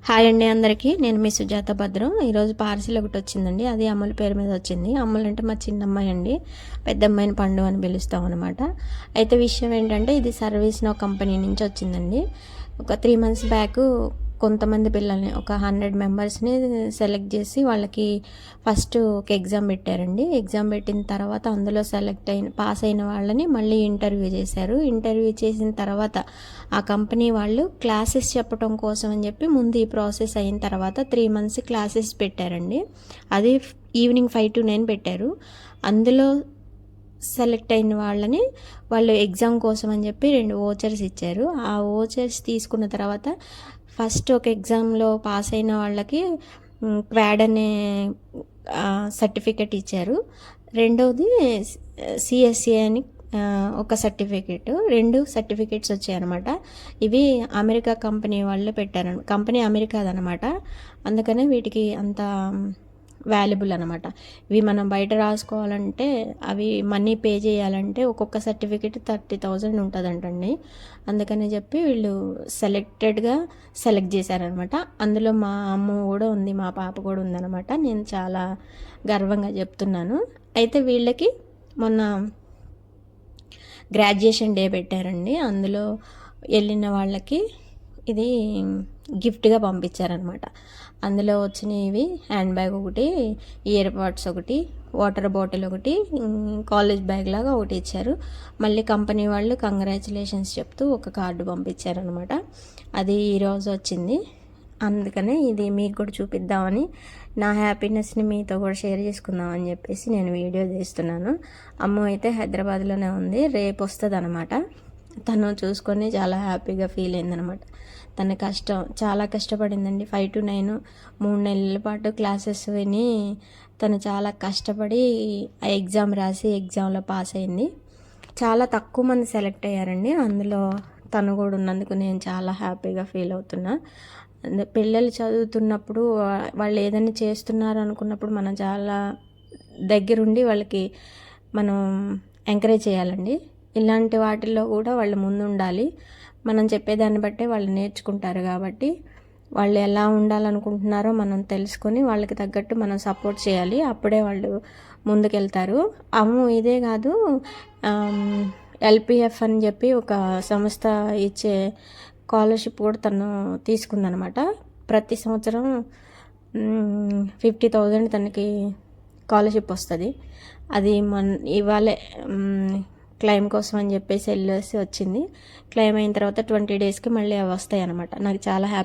Hi అండి అందరికీ. నేను మీ సుజాత భద్రం. ఈరోజు పార్సిల్ ఒకటి వచ్చిందండి. అది అమ్ముల పేరు మీద వచ్చింది. అమ్ములు అంటే మా చిన్నమ్మాయి అండి. పెద్ద అమ్మాయిని పండు అని పిలుస్తాం అనమాట. అయితే విషయం ఏంటంటే ఇది సర్వీస్ నో కంపెనీ నుంచి వచ్చిందండి. ఒక 3 months బ్యాక్ కొంతమంది పిల్లల్ని ఒక 100 మెంబర్స్ని సెలెక్ట్ చేసి వాళ్ళకి ఫస్ట్ ఒక ఎగ్జామ్ పెట్టారండి. ఎగ్జామ్ పెట్టిన తర్వాత అందులో పాస్ అయిన వాళ్ళని మళ్ళీ ఇంటర్వ్యూ చేశారు. ఇంటర్వ్యూ చేసిన తర్వాత ఆ కంపెనీ వాళ్ళు క్లాసెస్ చెప్పడం కోసం అని చెప్పి ముందు ఈ ప్రాసెస్ అయిన తర్వాత 3 months క్లాసెస్ పెట్టారండి. అది ఈవినింగ్ 5 to 9 పెట్టారు. అందులో సెలెక్ట్ అయిన వాళ్ళని వాళ్ళు ఎగ్జామ్ కోసం అని చెప్పి 2 వోచర్స్ ఇచ్చారు. ఆ వోచర్స్ తీసుకున్న తర్వాత ఫస్ట్ ఒక ఎగ్జామ్లో పాస్ అయిన వాళ్ళకి క్వాడ్ అనే సర్టిఫికెట్ ఇచ్చారు. రెండవది సిఎస్ఏ అని ఒక సర్టిఫికెట్, 2 సర్టిఫికెట్స్ వచ్చాయన్నమాట. ఇవి అమెరికా కంపెనీ వాళ్ళు పెట్టారు. కంపెనీ అమెరికాదనమాట. అందుకనే వీటికి అంత వాల్యుబుల్ అనమాట. ఇవి మనం బయట రాసుకోవాలంటే అవి మనీ పే చేయాలంటే ఒక్కొక్క సర్టిఫికెట్ 30,000 ఉంటుందంటండి. అందుకని చెప్పి వీళ్ళు సెలెక్ట్ చేశారనమాట. అందులో మా అమ్మ కూడా ఉంది, మా పాప కూడా ఉందన్నమాట. నేను చాలా గర్వంగా చెప్తున్నాను. అయితే వీళ్ళకి మొన్న గ్రాడ్యుయేషన్ డే పెట్టారండి. అందులో వెళ్ళిన వాళ్ళకి ఇది గిఫ్ట్గా పంపించారనమాట. అందులో వచ్చినవి హ్యాండ్ బ్యాగ్ ఒకటి, ఇయర్ పాడ్స్ ఒకటి, వాటర్ బాటిల్ ఒకటి, కాలేజ్ బ్యాగ్ లాగా ఒకటి ఇచ్చారు. మళ్ళీ కంపెనీ వాళ్ళు కంగ్రాచులేషన్స్ చెప్తూ ఒక కార్డు పంపించారనమాట. అది ఈరోజు వచ్చింది. అందుకనే ఇది మీకు కూడా చూపిద్దామని, నా హ్యాపీనెస్ని మీతో కూడా షేర్ చేసుకుందామని చెప్పేసి నేను వీడియో తీస్తున్నాను. అమ్మ అయితే హైదరాబాద్లోనే ఉంది, రేపు వస్తుంది అనమాట. తను చూసుకొని చాలా హ్యాపీగా ఫీల్ అయిందనమాట. తన చాలా కష్టపడిందండి. 5 to 9 3 నెలల పాటు క్లాసెస్ విని తను చాలా కష్టపడి ఆ ఎగ్జామ్ రాసి ఎగ్జామ్లో పాస్ అయింది. చాలా తక్కువ మంది సెలెక్ట్ అయ్యారండి. అందులో తను కూడా ఉన్నందుకు నేను చాలా హ్యాపీగా ఫీల్ అవుతున్నా. పిల్లలు చదువుతున్నప్పుడు వాళ్ళు ఏదైనా చేస్తున్నారు అనుకున్నప్పుడు మనం చాలా దగ్గరుండి వాళ్ళకి మనం ఎంకరేజ్ చేయాలండి. ఇలాంటి వాటిల్లో కూడా వాళ్ళు ముందు ఉండాలి. మనం చెప్పేదాన్ని బట్టే వాళ్ళు నేర్చుకుంటారు. కాబట్టి వాళ్ళు ఎలా ఉండాలనుకుంటున్నారో మనం తెలుసుకొని వాళ్ళకి తగ్గట్టు మనం సపోర్ట్ చేయాలి. అప్పుడే వాళ్ళు ముందుకెళ్తారు. ఇదే కాదు, LPF అని చెప్పి ఒక సంస్థ ఇచ్చే స్కాలర్షిప్ కూడా తను తీసుకుందనమాట. ప్రతి సంవత్సరం 50,000 తనకి స్కాలర్షిప్ వస్తుంది. అది ఇవాళే క్లెయిమ్ కోసం అని చెప్పేసి వెళ్ళేసి వచ్చింది. క్లెయిమ్ అయిన తర్వాత 20 daysకి మళ్ళీ అవి వస్తాయి అన్నమాట. నాకు చాలా హ్యాపీ.